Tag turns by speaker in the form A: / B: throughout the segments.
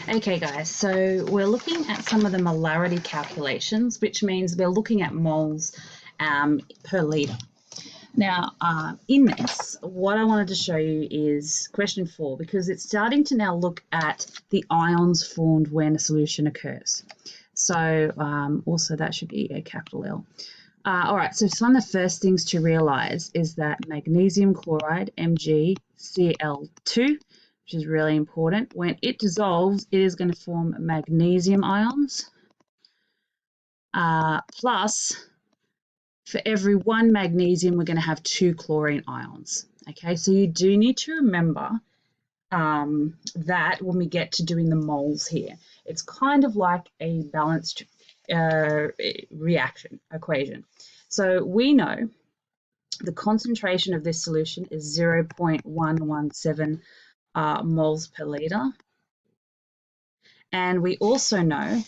A: Okay, guys, so we're looking at some of the molarity calculations, which means we're looking at moles per litre. Now, in this, what I wanted to show you is question 4, because it's starting to now look at the ions formed when a solution occurs. So also that should be a capital L. All right, so one of the first things to realise is that magnesium chloride, MgCl2, which is really important, when it dissolves, it is going to form magnesium ions, plus for every one magnesium, we're going to have 2 chlorine ions. Okay, so you do need to remember that when we get to doing the moles here. It's kind of like a balanced reaction equation. So we know the concentration of this solution is 0.117 moles per litre. And we also know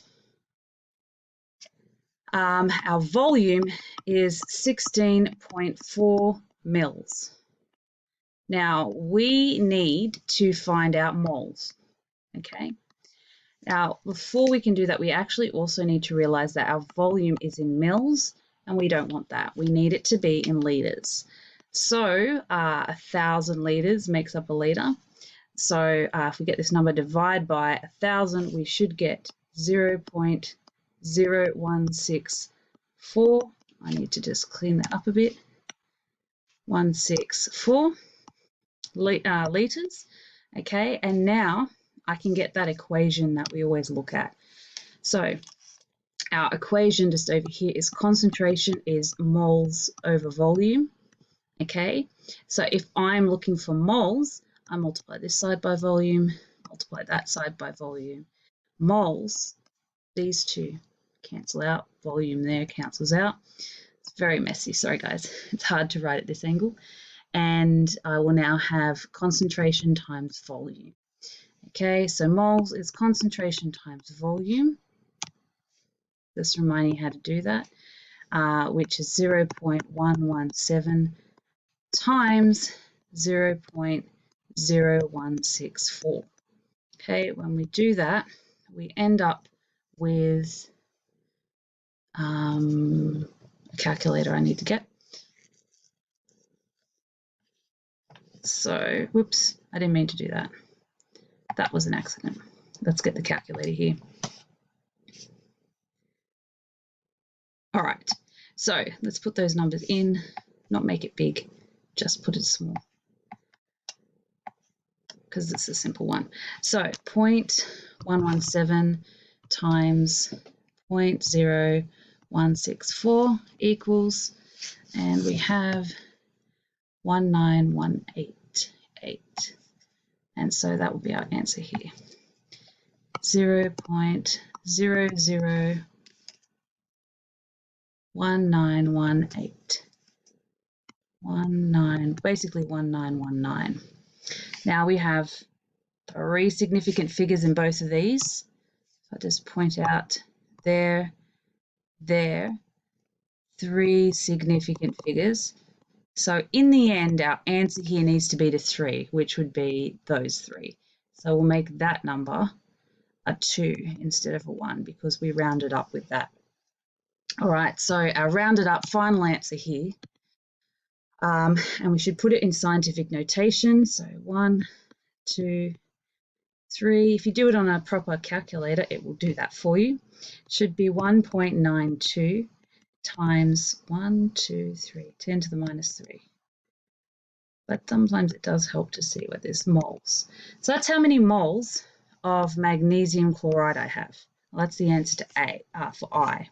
A: our volume is 16.4 mils. Now, we need to find out moles, okay? Now, before we can do that, we actually also need to realise that our volume is in mils, and we don't want that. We need it to be in litres. So 1,000 litres makes up a litre. So if we get this number divided by 1,000, we should get 0.0164. I need to just clean that up a bit. 164 litres. Okay, and now I can get that equation that we always look at. So our equation just over here is concentration is moles over volume. Okay, so if I'm looking for moles, I multiply this side by volume, multiply that side by volume. Moles, these two cancel out, volume there cancels out. It's very messy, sorry guys, it's hard to write at this angle. And I will now have concentration times volume. Okay, so moles is concentration times volume. Just reminding you how to do that, which is 0.117 times 0.0164. Okay, when we do that, we end up with a calculator I need to get. So, whoops, I didn't mean to do that. That was an accident. Let's get the calculator here. All right, so let's put those numbers in, not make it big, just put it small, because it's a simple one. So 0.117 times 0.0164 equals, and we have 19188. And so that will be our answer here. 0.001918. Basically 1919. Now we have 3 significant figures in both of these. So I'll just point out there, 3 significant figures. So in the end, our answer here needs to be to 3, which would be those 3. So we'll make that number a 2 instead of a 1 because we rounded up with that. All right, so our rounded up final answer here, and we should put it in scientific notation. So 1, 2, 3. If you do it on a proper calculator, it will do that for you. It should be 1.92 times 1, 2, 3, 10 to the minus 3. But sometimes it does help to see where there's moles. So that's how many moles of magnesium chloride I have. Well, that's the answer to for I.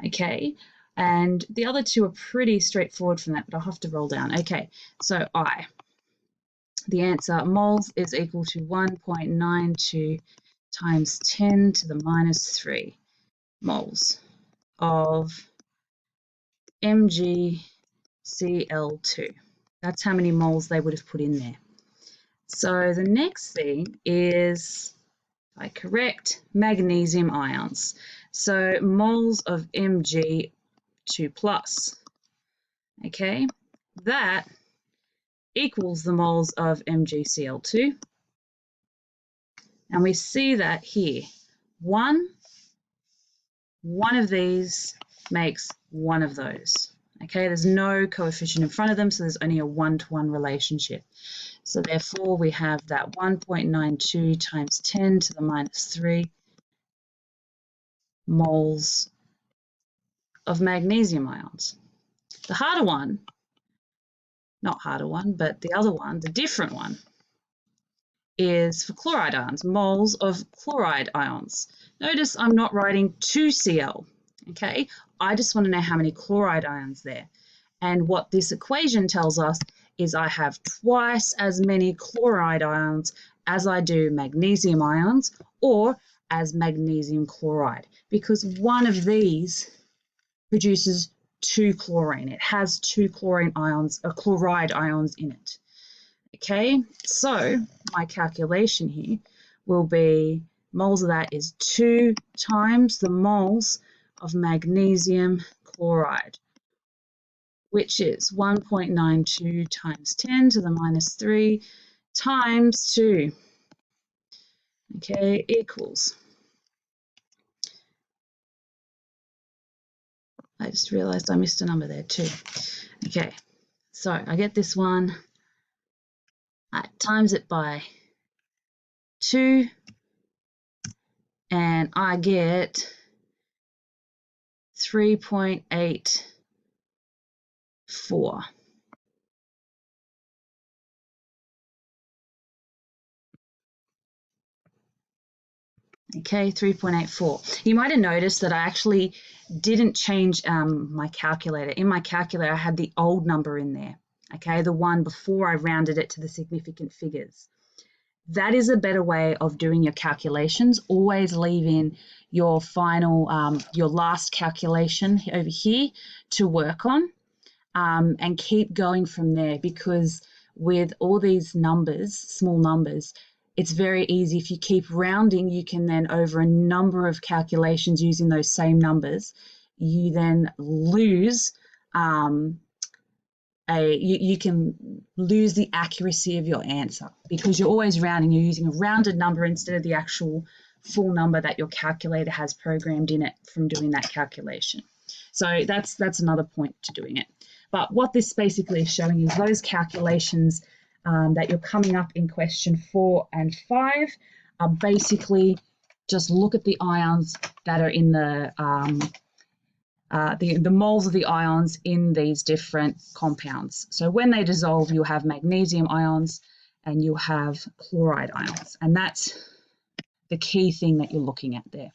A: Okay, and the other two are pretty straightforward from that, but I'll have to roll down. Okay, so I. The answer, moles, is equal to 1.92 times 10 to the minus 3 moles of MgCl2. That's how many moles they would have put in there. So the next thing is, if I correct, magnesium ions. So moles of Mg2+. Okay, that equals the moles of MgCl2. And we see that here, one of these makes one of those. Okay, there's no coefficient in front of them, so there's only a one-to-one relationship. So therefore, we have that 1.92 times 10 to the minus 3 moles of magnesium ions. The harder one, not harder one, but the other one, the different one, is for chloride ions, moles of chloride ions. Notice I'm not writing 2Cl, okay? I just want to know how many chloride ions there. And what this equation tells us is I have twice as many chloride ions as I do magnesium ions or as magnesium chloride, because one of these produces 2 chlorine. It has 2 chlorine ions, or chloride ions in it. Okay, so my calculation here will be moles of that is 2 times the moles of magnesium chloride, which is 1.92 times 10 to the minus 3 times 2, okay, equals, I just realized I missed a number there too. Okay, so I get this one, I times it by 2, and I get 3.84. Okay, 3.84. You might have noticed that I actually didn't change my calculator. In my calculator, I had the old number in there, okay, the one before I rounded it to the significant figures. That is a better way of doing your calculations. Always leave in your final, your last calculation over here to work on, and keep going from there, because with all these numbers, small numbers, it's very easy. If you keep rounding, you can then, over a number of calculations using those same numbers, you then lose you can lose the accuracy of your answer, because you're always rounding. You're using a rounded number instead of the actual full number that your calculator has programmed in it from doing that calculation. So that's another point to doing it. But what this basically is showing is those calculations that you're coming up in question 4 and 5 are basically just look at the ions that are in the moles of the ions in these different compounds. So when they dissolve, you'll have magnesium ions and you'll have chloride ions. And that's the key thing that you're looking at there.